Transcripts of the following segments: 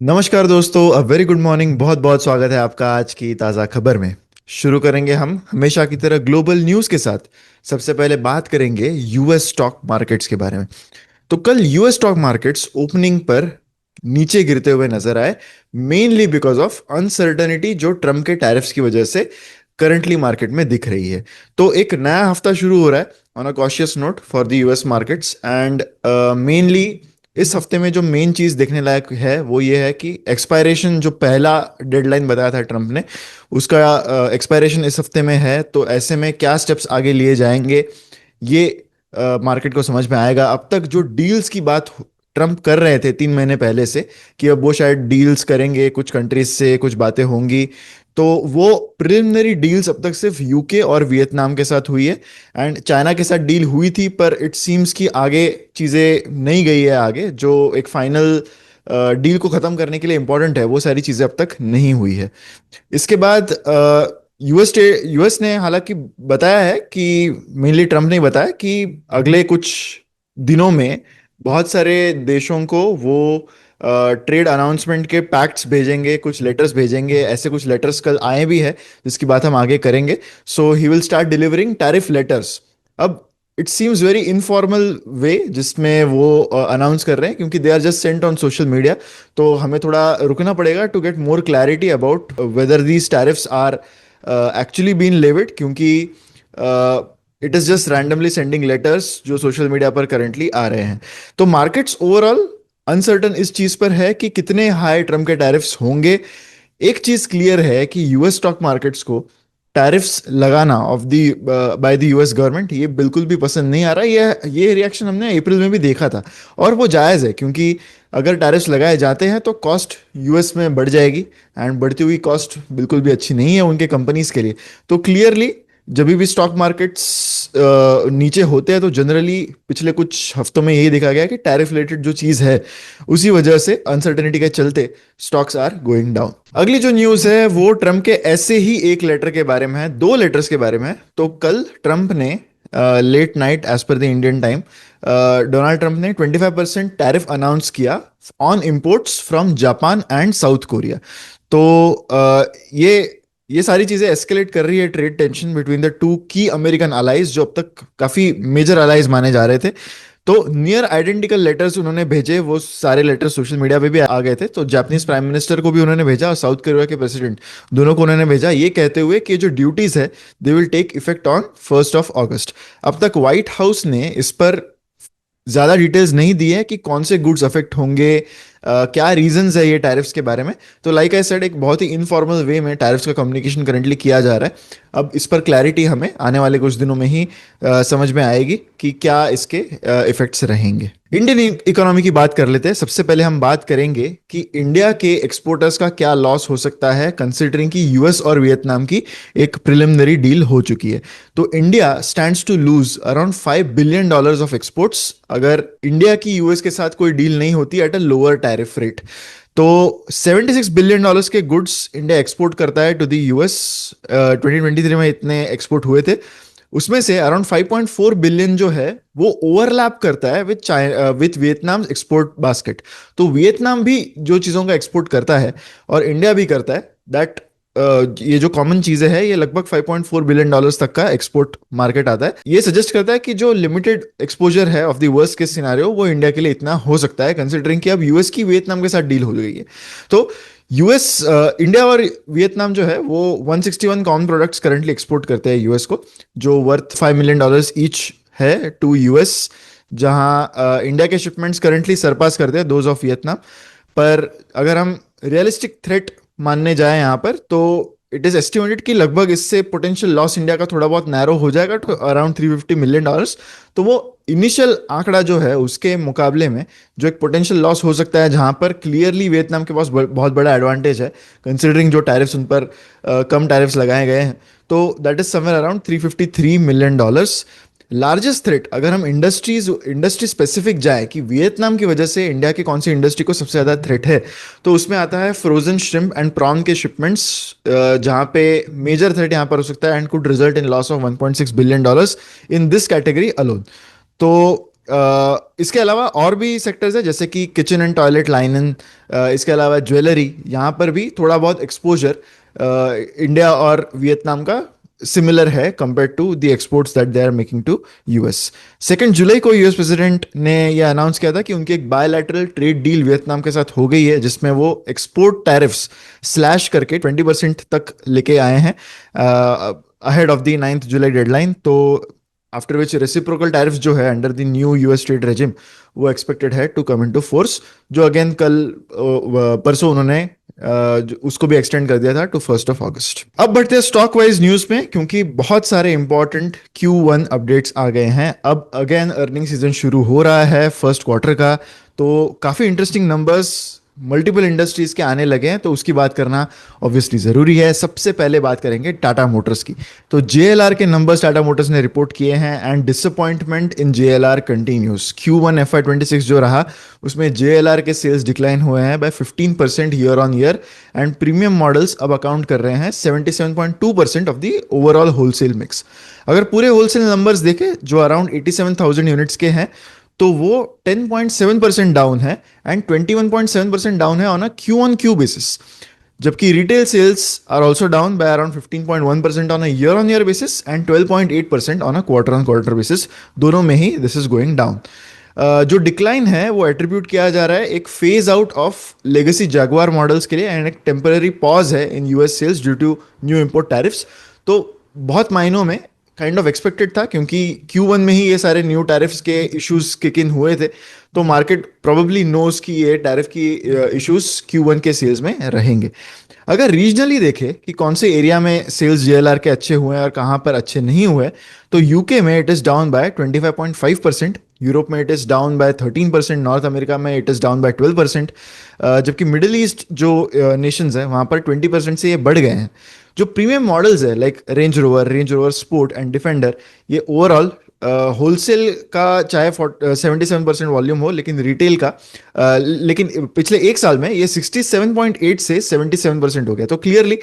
नमस्कार दोस्तों, a very good morning. बहुत बहुत स्वागत है आपका आज की ताज़ा खबर में। शुरू करेंगे हम हमेशा की तरह ग्लोबल न्यूज़ के साथ। सबसे पहले बात करेंगे यूएस स्टॉक मार्केट्स के बारे में। तो कल यूएस स्टॉक मार्केट्स ओपनिंग पर नीचे गिरते हुए नजर आए, मेनली बिकॉज ऑफ अनसर्टनिटी जो ट्रम्प के टैरिफ्स की वजह से करंटली मार्केट में दिख रही है। तो एक नया हफ्ता शुरू हो रहा है on a cautious note for the US markets and mainly इस हफ्ते में जो मेन चीज देखने लायक है वो ये है कि एक्सपायरेशन, जो पहला डेडलाइन बताया था ट्रम्प ने, उसका एक्सपायरेशन इस हफ्ते में है। तो ऐसे में क्या स्टेप्स आगे लिए जाएंगे ये मार्केट को समझ में आएगा। अब तक जो डील्स की बात ट्रम्प कर रहे थे 3 महीने पहले से कि अब वो शायद डील्स करेंगे, कुछ कंट्रीज से कुछ बातें होंगी, तो वो प्रिलिमिनरी डील्स अब तक सिर्फ यूके और वियतनाम के साथ हुई है। एंड चाइना के साथ डील हुई थी, पर इट सीम्स कि आगे चीज़ें नहीं गई है। आगे जो एक फाइनल डील को ख़त्म करने के लिए इंपॉर्टेंट है वो सारी चीज़ें अब तक नहीं हुई है। इसके बाद यूएस ने हालांकि बताया है कि, मेनली ट्रम्प ने बताया कि अगले कुछ दिनों में बहुत सारे देशों को वो ट्रेड अनाउंसमेंट के पैक्ट्स भेजेंगे, कुछ लेटर्स भेजेंगे। ऐसे कुछ लेटर्स कल आए भी है जिसकी बात हम आगे करेंगे। So he will start delivering tariff letters. अब it seems very informal way जिसमें वो अनाउंस कर रहे हैं, क्योंकि they are just sent on social media. तो हमें थोड़ा रुकना पड़ेगा to get more clarity about whether these tariffs are actually been levied, क्योंकि it is just randomly sending letters जो सोशल मीडिया पर करंटली आ रहे हैं। तो मार्केट्स ओवरऑल अनसर्टन इस चीज पर है कि कितने हाई ट्रम्प के टैरिफ्स होंगे। एक चीज क्लियर है कि यूएस स्टॉक मार्केट्स को टैरिफ्स लगाना of the by the US government ये बिल्कुल भी पसंद नहीं आ रहा। ये रिएक्शन हमने अप्रैल में भी देखा था, और वो जायज़ है, क्योंकि अगर टैरिफ्स लगाए जाते हैं तो कॉस्ट यूएस में बढ़ जाएगी, एंड बढ़ती हुई कॉस्ट बिल्कुल भी अच्छी नहीं है उनके कंपनीज के लिए। तो क्लियरली जब भी स्टॉक मार्केट्स नीचे होते हैं तो जनरली पिछले कुछ हफ्तों में यही देखा गया है कि टैरिफ रिलेटेड जो चीज़ है उसी वजह से अनसर्टेनिटी के चलते स्टॉक्स आर गोइंग डाउन। अगली जो न्यूज है वो ट्रम्प के ऐसे ही एक लेटर के बारे में है, दो लेटर्स के बारे में है। तो कल ट्रम्प ने late night as per the Indian time Donald Trump ने 25% टैरिफ अनाउंस किया on imports from Japan and South Korea. तो ये सारी चीजें एस्केलेट कर रही है trade tension between the two key American allies, जो अब तक काफी मेजर अलाइज माने जा रहे थे। तो नियर आइडेंटिकल लेटर्स उन्होंने भेजे, वो सारे लेटर्स सोशल मीडिया पे भी आ गए थे। तो जापानीज प्राइम मिनिस्टर को भी उन्होंने भेजा और साउथ कोरिया के प्रेसिडेंट, दोनों को उन्होंने भेजा, ये कहते हुए कि जो ड्यूटीज है they will take effect on 1 अब तक व्हाइट हाउस ने इस पर ज्यादा डिटेल्स नहीं दी है कि कौन से गुड्स अफेक्ट होंगे, क्या रीजंस है ये टैरिफ्स के बारे में। तो लाइक आई सेड, एक बहुत ही इनफॉर्मल वे में टैरिफ्स का कम्युनिकेशन करंटली किया जा रहा है। अब इस पर क्लैरिटी हमें आने वाले कुछ दिनों में ही समझ में आएगी कि क्या इसके इफेक्ट्स रहेंगे। इंडियन इकोनॉमी की बात कर लेते हैं। सबसे पहले हम बात करेंगे कि इंडिया के एक्सपोर्टर्स का क्या लॉस हो सकता है, कंसिडरिंग कि यूएस और वियतनाम की एक प्रिलिमिनरी डील हो चुकी है। तो India stands to lose around $5 billion of exports अगर इंडिया की यूएस के साथ कोई डील नहीं होती at a lower tariff rate. तो $76 बिलियन के गुड्स इंडिया एक्सपोर्ट करता है टू द यूएस। 2023 में इतने एक्सपोर्ट हुए थे, उसमें से अराउंड 5.4 बिलियन जो है वो ओवरलैप करता है विथ वियतनाम एक्सपोर्ट बास्केट। तो वियतनाम भी जो चीज़ों का एक्सपोर्ट करता है और इंडिया भी करता है, दैट ये जो कॉमन चीजें है ये लगभग $5.4 बिलियन तक का एक्सपोर्ट मार्केट आता है। ये सजेस्ट करता है कि जो लिमिटेड एक्सपोजर है of the worst case scenario वो इंडिया के लिए इतना हो सकता है, कंसिडरिंग कि अब यूएस की वियतनाम के साथ डील हो गई है। तो यूएस, इंडिया और वियतनाम जो है वो 161 कॉमन प्रोडक्ट्स करंटली एक्सपोर्ट करते हैं यूएस को, जो वर्थ $5 मिलियन ईच है टू यूएस। जहां इंडिया के शिपमेंट्स करंटली सरपास करते हैं दोज ऑफ वियतनाम। पर अगर हम रियलिस्टिक थ्रेट मानने जाए यहाँ पर, तो इट इज एस्टिमेटेड कि लगभग इससे पोटेंशियल लॉस इंडिया का थोड़ा बहुत नैरो हो जाएगा टू अराउंड $350 मिलियन। तो वो इनिशियल आंकड़ा जो है उसके मुकाबले में जो एक पोटेंशियल लॉस हो सकता है, जहां पर क्लियरली वियतनाम के पास बहुत बड़ा एडवांटेज है कंसिडरिंग जो टैरिफ्स उन पर कम टैरिफ्स लगाए गए हैं। तो that is somewhere around $353 million. Largest threat अगर हम इंडस्ट्री स्पेसिफिक जाए कि वियतनाम की वजह से इंडिया की कौन सी इंडस्ट्री को सबसे ज्यादा थ्रेट है, तो उसमें आता है फ्रोजन श्रिम्प एंड प्रॉन के शिपमेंट्स, जहां पे मेजर थ्रेट यहां पर हो सकता है and could result in loss of $1.6 billion in this category alone. तो इसके अलावा और भी सेक्टर्स है जैसे कि किचन एंड टॉयलेट लाइनन, इसके अलावा ज्वेलरी, यहाँ पर भी थोड़ा बहुत एक्सपोजर इंडिया और वियतनाम का सिमिलर है compare to the exports that they are making to US. 2 जुलाई को यूएस प्रेसिडेंट ने यह अनाउंस किया था कि उनकी एक बायलैटरल ट्रेड डील वियतनाम के साथ हो गई है, जिसमें वो एक्सपोर्ट टैरिफ्स स्लैश करके 20% तक लेके आए हैं ahead of the 9 July deadline. तो आफ्टर विच रेसिप्रोकल टैरिफ्स जो है under the new US trade regime वो एक्सपेक्टेड है टू कम इनटू फोर्स, जो अगेन कल परसों उन्होंने उसको भी एक्सटेंड कर दिया था टू 1 अगस्त। अब बढ़ते हैं स्टॉक वाइज न्यूज में, क्योंकि बहुत सारे इंपॉर्टेंट Q1 अपडेट्स आ गए हैं। अब अगेन अर्निंग सीजन शुरू हो रहा है फर्स्ट क्वार्टर का, तो काफी इंटरेस्टिंग नंबर्स मल्टीपल इंडस्ट्रीज के आने लगे हैं, तो उसकी बात करना ऑब्वियसली जरूरी है। सबसे पहले बात करेंगे टाटा मोटर्स की। तो JLR के नंबर्स टाटा मोटर्स ने रिपोर्ट किए हैं and disappointment in JLR continues. Q1 FY26 जो रहा उसमें JLR के सेल्स डिक्लाइन हुए हैं by 15% year on year, and premium models अब अकाउंट कर रहे हैं 77.2% of the overall wholesale mix. अगर पूरे होलसेल नंबर्स देखें जो अराउंड 87,000 यूनिट्स के हैं, तो वो 10.7% डाउन है एंड 21.7% डाउन है on a Q on Q basis. जबकि retail sales are also down by around 15.1% on a year on year basis and 12.8% on a quarter on quarter basis. दोनों में ही दिस इज गोइंग डाउन। जो decline है वो attribute किया जा रहा है एक phase out of legacy Jaguar models के लिए, एंड एक टेम्पररी पॉज है in US sales due to new import tariffs. तो बहुत मायनों में काइंड ऑफ एक्सपेक्टेड था, क्योंकि Q1 में ही ये सारे न्यू टैरिफ्स के इश्यूज किक इन हुए थे, तो मार्केट प्रोबेबली नोज कि ये टैरिफ की इश्यूज Q1 के सेल्स में रहेंगे। अगर रीजनली देखें कि कौन से एरिया में सेल्स JLR के अच्छे हुए हैं और कहाँ पर अच्छे नहीं हुए, तो यूके में it is down by 25.5%, Europe में it is down by 13%, North America में इट इज डाउन बाय 12%, जबकि मिडिल ईस्ट जो नेशंस हैं वहाँ पर 20% से ये बढ़ गए हैं। जो प्रीमियम मॉडल्स है like range rover sport and defender, ये ओवरऑल होलसेल का चाहे 77% वॉल्यूम हो, लेकिन रिटेल का लेकिन पिछले एक साल में ये 67.8 से 77% हो गया। तो क्लियरली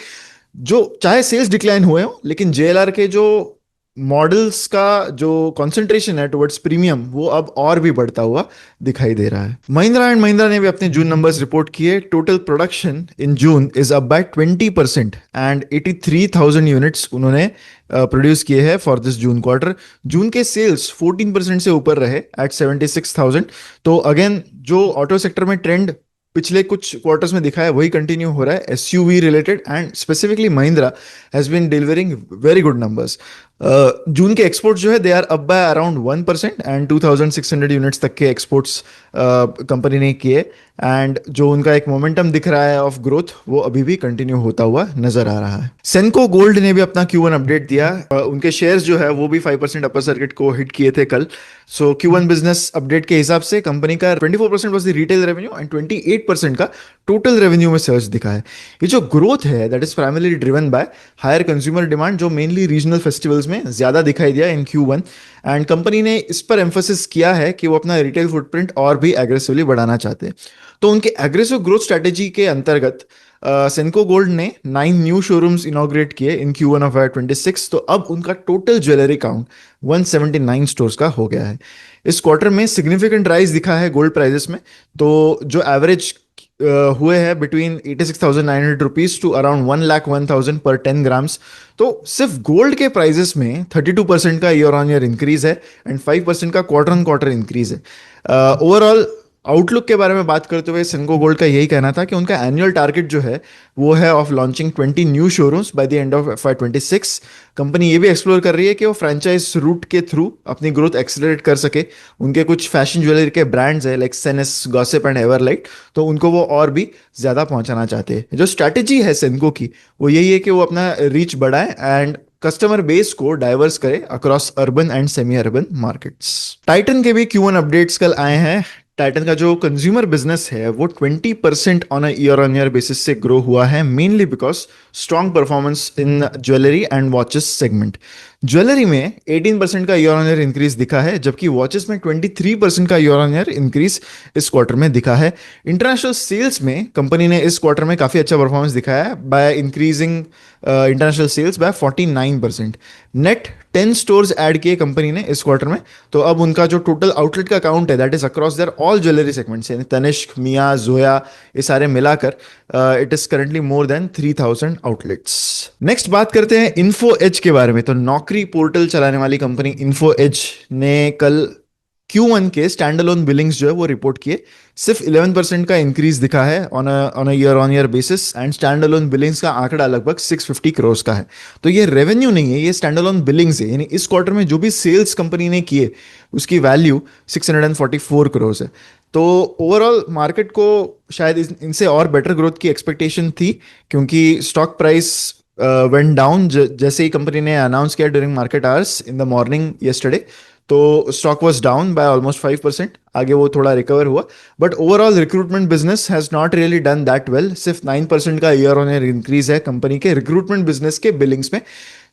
जो चाहे सेल्स डिक्लाइन हुए हो, लेकिन JLR के जो मॉडल्स का जो कंसंट्रेशन है टुवर्ड्स प्रीमियम वो अब और भी बढ़ता हुआ दिखाई दे रहा है। महिंद्रा एंड महिंद्रा ने भी अपने जून नंबर्स रिपोर्ट किए। Total production in June is up by 20% and 83,000 units उन्होंने प्रोड्यूस किए हैं फॉर दिस जून क्वार्टर। जून के सेल्स 14% से ऊपर रहे एट 76,000। तो अगेन जो ऑटो सेक्टर में ट्रेंड पिछले कुछ क्वार्टर्स में दिखा है वही कंटिन्यू हो रहा है। SUV related and specifically Mahindra has been delivering very good numbers. June के एक्सपोर्ट्स जो है they are up by around 1% and 2,600 units तक के एक्सपोर्ट्स कंपनी ने किए, एंड जो उनका एक मोमेंटम दिख रहा है ऑफ ग्रोथ वो अभी भी कंटिन्यू होता हुआ नजर आ रहा है। सेंको गोल्ड ने भी अपना Q1 अपडेट दिया। उनके शेयर्स जो है वो भी 5% अपर सर्किट को हिट किए थे कल। सो Q1 बिजनेस अपडेट के हिसाब से कंपनी का 24% was the retail revenue and 28% का टोटल रेवेन्यू में सर्च दिखा है। ये जो ग्रोथ है that is primarily driven by higher consumer demand, जो मेनली रीजनल फेस्टिवल्स में ज्यादा दिखाई दिया इन Q1, एंड कंपनी ने इस पर एम्फोसिस किया है कि वो अपना रिटेल फुटप्रिंट और भी एग्रेसिवली बढ़ाना चाहते हैं। तो उनके एग्रेसिव ग्रोथ स्ट्रेटेजी के अंतर्गत सेंको गोल्ड ने 9 न्यू शोरूम्स इनॉग्रेट किए इन Q1 ऑफ 26। तो अब उनका टोटल ज्वेलरी काउंट 179 स्टोर्स का हो गया है। इस क्वार्टर में सिग्निफिकेंट राइज दिखा है गोल्ड प्राइजेस में, तो जो एवरेज हुए हैं बिटवीन 86,900 रुपीज टू अराउंड 1,01,000 पर 10 ग्राम्स। तो सिर्फ गोल्ड के प्राइजेस में 32% का ईयर ऑन ईयर इंक्रीज है एंड 5% का क्वार्टर ऑन क्वार्टर इंक्रीज है। ओवरऑल आउटलुक के बारे में बात करते हुए सेंको गोल्ड का यही कहना था कि उनका एनुअल टारगेट जो है वो है of launching 20 new showrooms by the end of FY26। Company ये भी एक्सप्लोर कर रही है कि वो फ्रेंचाइज रूट के थ्रू अपनी ग्रोथ एक्सेलरेट कर सके। उनके कुछ फैशन ज्वेलरी के ब्रांड्स है लाइक सेनेस, गॉसिप एंड एवरलाइट, तो उनको वो और भी ज्यादा पहुंचाना चाहते हैं। जो स्ट्रैटेजी है सेंको की वो यही है कि वो अपना रीच बढ़ाए एंड कस्टमर बेस को डाइवर्स करे across urban and semi urban markets. Titan के भी Q1 अपडेट्स कल आए हैं। टाइटन का जो कंज्यूमर बिजनेस है वो 20% on a year on year basis से ग्रो हुआ है, mainly because strong performance in jewellery and watches segment. Jewellery में 18% का ईयर ऑन ईयर इंक्रीज दिखा है, जबकि वॉचेस में 23% का ईयर ऑन ईयर इंक्रीज इस क्वार्टर में दिखा है। इंटरनेशनल सेल्स में कंपनी ने इस क्वार्टर में काफी अच्छा परफॉर्मेंस दिखाया है by increasing international sales by 49%। Net 10 stores add किए कंपनी ने इस क्वार्टर में। तो अब उनका जो टोटल आउटलेट का काउंट है that is across their all jewellery segments, यानी तनिष्क, मिया, जोया, ये सारे मिलाकर it is currently more than 3000 outlets. Next बात करते हैं इन्फो एज के बारे में। तो नौकरी पोर्टल चलाने वाली कंपनी इन्फो एज ने कल Q1 के स्टैंड अलोन बिलिंग्स जो है वो रिपोर्ट किए। सिर्फ 11% का इंक्रीज दिखा है on a year on year basis, and stand alone Billings का आंकड़ा लगभग 650 करोड़ का है। तो ये रेवेन्यू नहीं है, ये स्टैंड अलोन बिलिंग्स है, यानी इस क्वार्टर में जो भी सेल्स कंपनी ने किए उसकी वैल्यू 644 करोड़ है। तो ओवरऑल मार्केट को शायद इनसे और बेटर ग्रोथ की एक्सपेक्टेशन थी, क्योंकि स्टॉक प्राइस वेंट डाउन जैसे ही कंपनी ने अनाउंस किया during market hours in the morning yesterday. तो stock was down by almost 5%। आगे वो थोड़ा रिकवर हुआ, but overall recruitment business has not really done that well. सिर्फ 9% का ईयर ऑन ईयर इंक्रीज है कंपनी के रिक्रूटमेंट बिजनेस के बिलिंग्स में,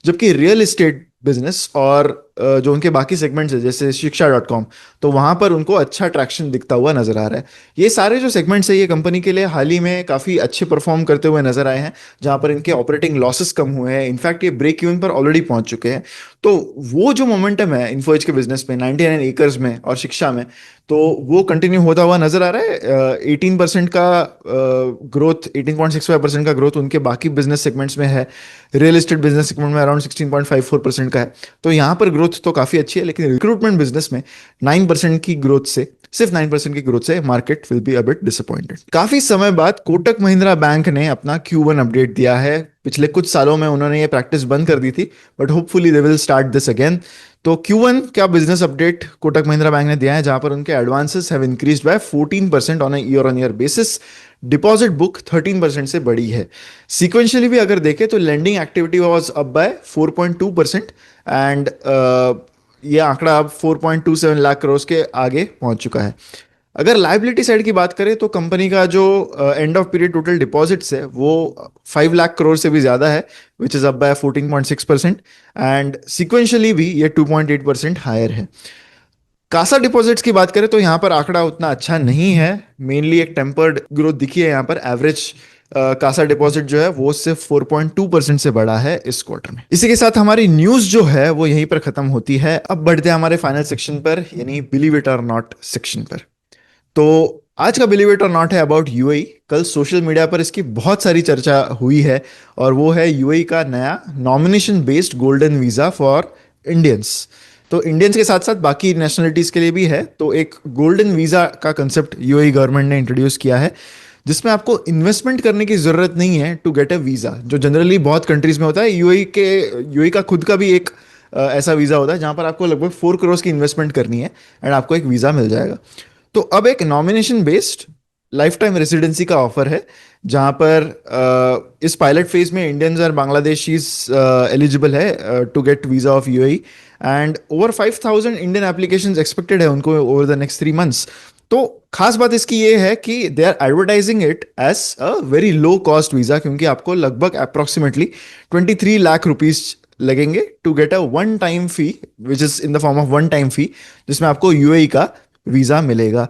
जबकि रियल एस्टेट बिजनेस और जो उनके बाकी सेगमेंट्स है जैसे शिक्षा.com, तो वहां पर उनको अच्छा ट्रैक्शन दिखता हुआ नजर आ रहा है। ये सारे जो सेगमेंट्स है ये कंपनी के लिए हाल ही में काफी अच्छे परफॉर्म करते हुए नजर आए हैं, जहां पर इनके ऑपरेटिंग लॉसेस कम हुए हैं। इनफैक्ट ये ब्रेक इवन पर ऑलरेडी पहुंच चुके हैं। तो वो जो मोमेंटम है इन्फोएज के बिजनेस में 99 एकर्स में और शिक्षा में, तो वो कंटिन्यू होता हुआ नजर आ रहा है। 18% का ग्रोथ, 18.65% का ग्रोथ उनके बाकी बिजनेस सेगमेंट्स में है। रियल एस्टेट बिजनेस सेगमेंट में अराउंड 16.54% का है। तो यहाँ पर ग्रोथ तो काफी अच्छी है, लेकिन रिक्रूटमेंट बिजनेस में 9% की ग्रोथ से, सिर्फ 9% की ग्रोथ से market will be a bit disappointed. काफी समय बाद कोटक महिंद्रा बैंक ने अपना Q1 अपडेट दिया है। पिछले कुछ सालों में उन्होंने ये प्रैक्टिस बंद कर दी थी, but hopefully they will start this again. तो Q1 का business update Kotak Mahindra bank ने दिया है, जहां पर उनके advances have increased by 14% on a year on year basis. Deposit book 13% से बढ़ी है। सीक्वेंशियली भी अगर देखें तो lending activity was up by 4.2%, and ये आंकड़ा अब 4.27 लाख करोड़ के आगे पहुंच चुका है। अगर लाइबिलिटी साइड की बात करें तो कंपनी का जो end of period total deposits है वो 5 लाख करोड़ से भी ज्यादा है, which is up by 14.6%, and sequentially भी ये 2.8% हायर है। कासा डिपॉजिट्स की बात करें तो यहाँ पर आंकड़ा उतना अच्छा नहीं है। मेनली एक टेम्पर्ड ग्रोथ दिखी है यहाँ पर। एवरेज कासा डिपॉजिट जो है वो सिर्फ 4.2% से बढ़ा है इस क्वार्टर में। इसी के साथ हमारी न्यूज जो है वो यहीं पर खत्म होती है। अब बढ़ते हैं हमारे फाइनल सेक्शन पर, यानी बिलीव इट और नॉट सेक्शन पर। तो आज का बिलीव इट और नॉट है अबाउट यूएई। कल सोशल मीडिया पर इसकी बहुत सारी चर्चा हुई है, और वो है यूएई का नया nomination based golden visa for Indians. तो इंडियंस के साथ साथ बाकी नेशनलिटीज के लिए भी है। तो एक गोल्डन वीजा का कंसेप्ट यूएई गवर्नमेंट ने इंट्रोड्यूस किया है, जिसमें आपको इन्वेस्टमेंट करने की जरूरत नहीं है टू गेट अ वीजा, जो जनरली बहुत कंट्रीज में होता है। यूएई का खुद का भी एक ऐसा वीजा होता है जहां पर आपको लगभग 4 करोड़ की इन्वेस्टमेंट करनी है एंड आपको एक वीजा मिल जाएगा। तो अब एक nomination based life time residency का ऑफर है, जहां पर इस पायलट फेज में इंडियंस और बांग्लादेशीज एलिजिबल है to get visa of UAE, and over 5,000 Indian applications expected है उनको ओवर द नेक्स्ट 3 मंथ्स। तो खास बात इसकी ये है कि they are advertising it as a very low cost visa, क्योंकि आपको लगभग अप्रोक्सीमेटली 23 लाख रुपीज लगेंगे to get a one time fee, which is in the form of one time fee, जिसमें आपको यूएई का वीजा मिलेगा।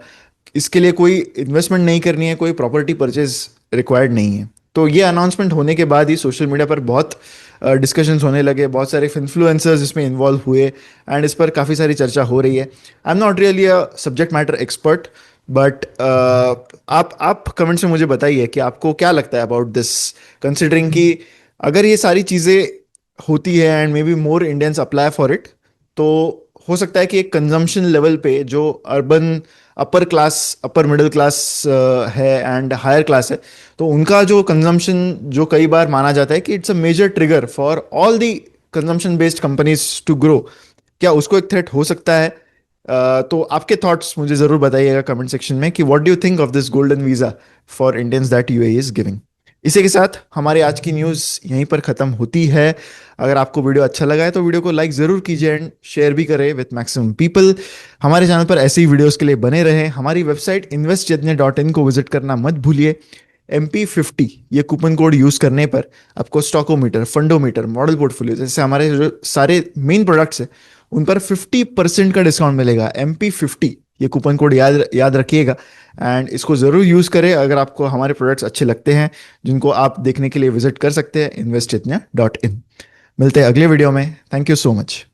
इसके लिए कोई इन्वेस्टमेंट नहीं करनी है, कोई प्रॉपर्टी परचेज रिक्वायर्ड नहीं है। तो ये अनाउंसमेंट होने के बाद ही सोशल मीडिया पर बहुत डिस्कशंस होने लगे, बहुत सारे इन्फ्लुएंसर्स इसमें इन्वॉल्व हुए, एंड इस पर काफ़ी सारी चर्चा हो रही है। I am not really a subject matter expert, but आप कमेंट्स में मुझे बताइए कि आपको क्या लगता है अबाउट दिस, कंसिडरिंग कि अगर ये सारी चीज़ें होती है and may be more Indians apply for it, तो हो सकता है कि एक कंजम्पशन लेवल पे जो urban upper class, upper middle class है एंड हायर क्लास है, तो उनका जो कंजम्पशन जो कई बार माना जाता है कि it's a major trigger for all the consumption based companies to grow, क्या उसको एक थ्रेट हो सकता है? तो आपके थॉट्स मुझे जरूर बताइएगा कमेंट सेक्शन में कि what do you think of this golden visa for Indians that UAE is giving. इसी के साथ हमारी आज की न्यूज़ यहीं पर ख़त्म होती है। अगर आपको वीडियो अच्छा लगा है तो वीडियो को लाइक ज़रूर कीजिए एंड शेयर भी करें विथ मैक्सिमम पीपल। हमारे चैनल पर ऐसे ही वीडियोस के लिए बने रहें। हमारी वेबसाइट investjadnya.in को विजिट करना मत भूलिए। MP50 ये कूपन कोड यूज करने पर आपको स्टॉकोमीटर, फंडोमीटर, मॉडल पोर्टफोलियो जैसे हमारे जो सारे मेन प्रोडक्ट्स हैं उन पर 50% का डिस्काउंट मिलेगा। MP50 ये कूपन कोड याद याद रखिएगा एंड इसको ज़रूर यूज़ करें अगर आपको हमारे प्रोडक्ट्स अच्छे लगते हैं, जिनको आप देखने के लिए विजिट कर सकते हैं investitnya.in। मिलते हैं अगले वीडियो में। Thank you so much.